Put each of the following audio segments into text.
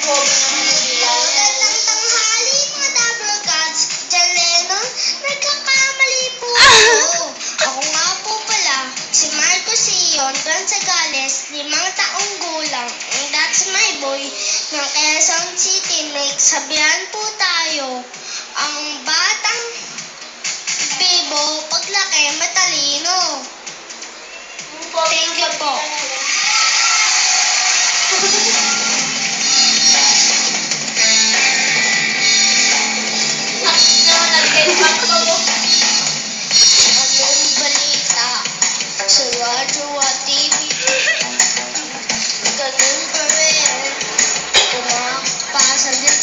Magandang tanghali, mga Double Gods. John Lennon, nagkakamali po ako. Ako nga po pala, si Marco Sion Gonzales, 5 taong gulang. And that's my boy ng Quezon City. Nagsabihan po tayo. Ang batang bibo, paglaki, matalino. Thank you po. Anong balita sa Radyo TV? Ganun pa rin, pumapasa din.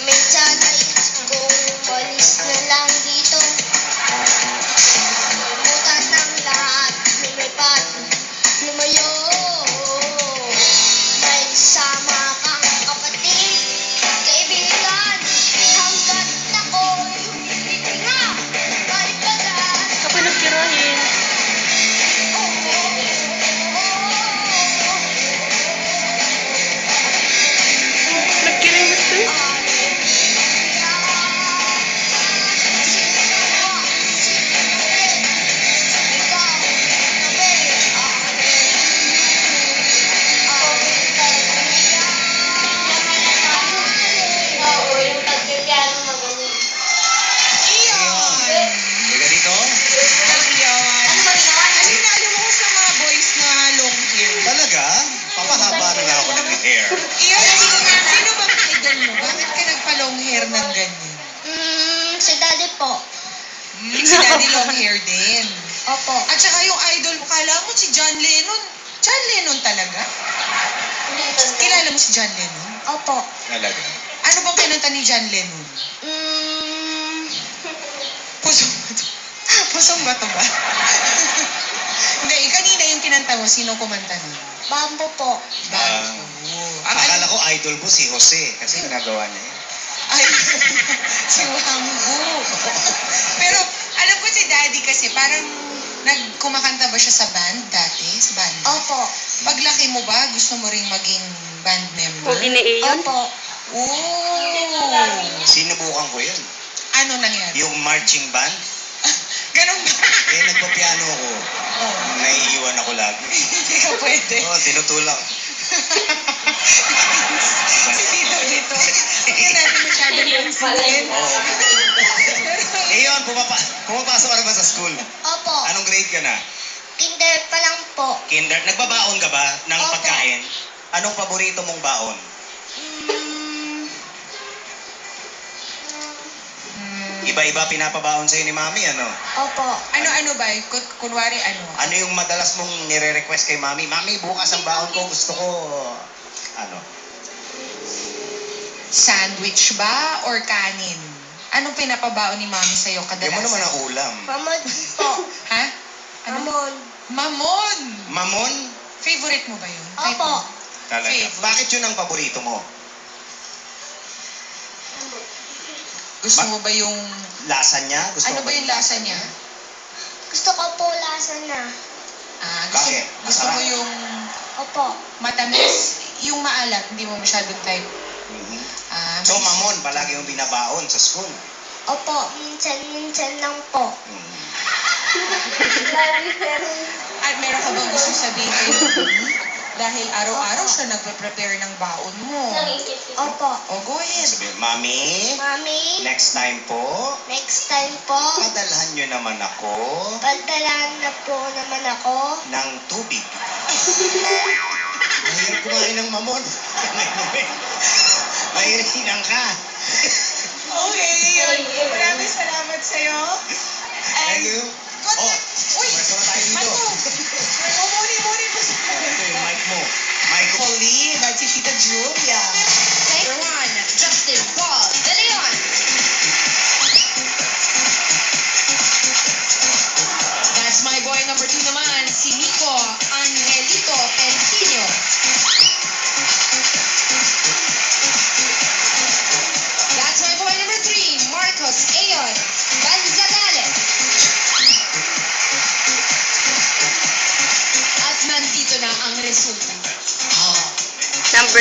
Minsan naisip kong umalis na lang dito. Limutan ng lahat, lumipat, lumayo. May kasama kang kapatid, kaibigan. Hanggat ako'y humihinga, balik ka dyan. Ako nagkirahin. Nagkirahin mo ito? Liga dito? Talaga? Papahaba na lang ako ng hair. Sino bang idol mo? Bakit ka nagpa-long hair ng ganyan? Si Daddy po. Si Daddy long hair din. Opo. At saka yung idol mo, kala mo si John Lennon. John Lennon talaga? Kilala mo si John Lennon? Opo. Talaga? Ano bang kinanta ni John Lennon? Pusong bato. Pusong bato ba? Hindi, kanina yung kinanta mo, sino kumanta nun? Bambo po. Akala ko idol ko si Jose kasi ginagawa niya yun. Ay, si Wambo. Pero, alam ko si Daddy kasi parang kumakanta ba siya sa band dati? Sa band? Opo. Paglaki mo ba, gusto mo ring maging band member? Huwag iniiyon? Opo. Oh! Sinubukan ko yun. Ano nangyari? Yung marching band, Ganun ba? nagpapiano ako. Oh, Naiiwan ako lagi. hindi ka pwede. Tinutulak. Si Tito Vito. Hindi natin masyadong pansinin. Oo. Yun, pumapasok ka na ba sa school? Opo. Anong grade ka na? Kinder pa lang po. Kinder. Nagbabaon ka ba ng Opo. pagkain? Anong paborito mong baon? Iba-iba pinapabaon sa'yo ni Mami, ano? Opo. Ano ba? Kunwari ano? Ano yung madalas mong nire-request kay Mami? Mami, bukas ang baon ko, gusto ko, ano? Sandwich ba or kanin? Anong pinapabaon ni Mami sa'yo Hindi mo kadalasan? naman ang ulam. Mamon po. Ha? Ano? Mamon. Mamon! Mamon? Favorite mo ba yun? Type Opo. mo? Talaga. Favorite. Bakit yun ang paborito mo? Gusto mo ba yung... Lasa niya? Gusto Ano mo ba yung lasa niya? Gusto ko po lasa na. Gusto, Bakit? gusto mo Masarap? yung Opo. matamis, yung maalat, hindi mo masyadong type. Mhm. So, So, mamon, palagi yung binabaon sa school. Opo. Minsan lang po. Mhm. At meron ka bang gusto sabihin kay Mami? Dahil araw-araw siya nagpe-prepare ng baon mo. Opo. O, go ahead. Sabi, Mami, Mami, next time po, next time po, padalhan nyo naman ako pagdalaan na po naman ako. ng tubig. Mahirap kumain ng mamon. Mahirap ka. Okay. Maraming salamat sa'yo. Thank you. Oh, Uy! pwesto na tayo dito. Mumuni mo sa... Ito yung mic mo. Mic mo. Pauline at si Tita Julia. Number 1, Justin Paul De Leon. That's my boy number 2 naman, si Nico Angelito Pentino. That's my boy number 3, Marcos Ayon Banzagales. At nandito na ang resulta. Number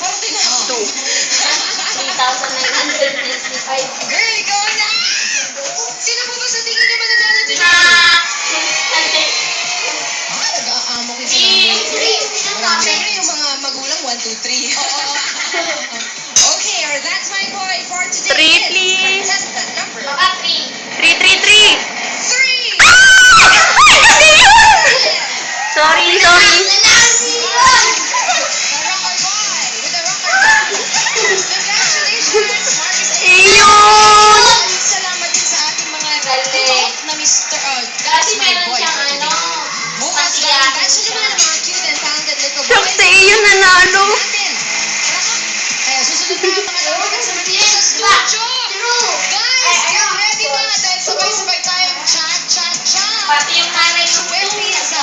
Parang tinawag. 2. 3,965. Girl, ikaw na! Sino po ba sa tingin niyo mananalo dito? Nag-aamo ko sa number. Siyempre yung mga magulang, 1, 2, 3. Okay, or that's my boy for today. 3, please. Contestant number Baka 3. 3, 3, 3. 3. Hindi yun! Sorry. Lalaki yun! The rocker boy with the rocker boy. Congratulations, Marcus and Ayun! Salamat din sa ating mga Galing. na Mr. Kasi That's my meron boy siyang for ano, today. Bukas pasiyahin valentine's siya. naman ang mga cute and talented little boys. Shucks, eh, yun nanalo. Natin. Kaya susunod na ang mga tawagan sa Manila sa Diba? studio. True. Guys, get ready na dahil sabay-sabay tayong chat. Pati yung nanay ko. Swifty sa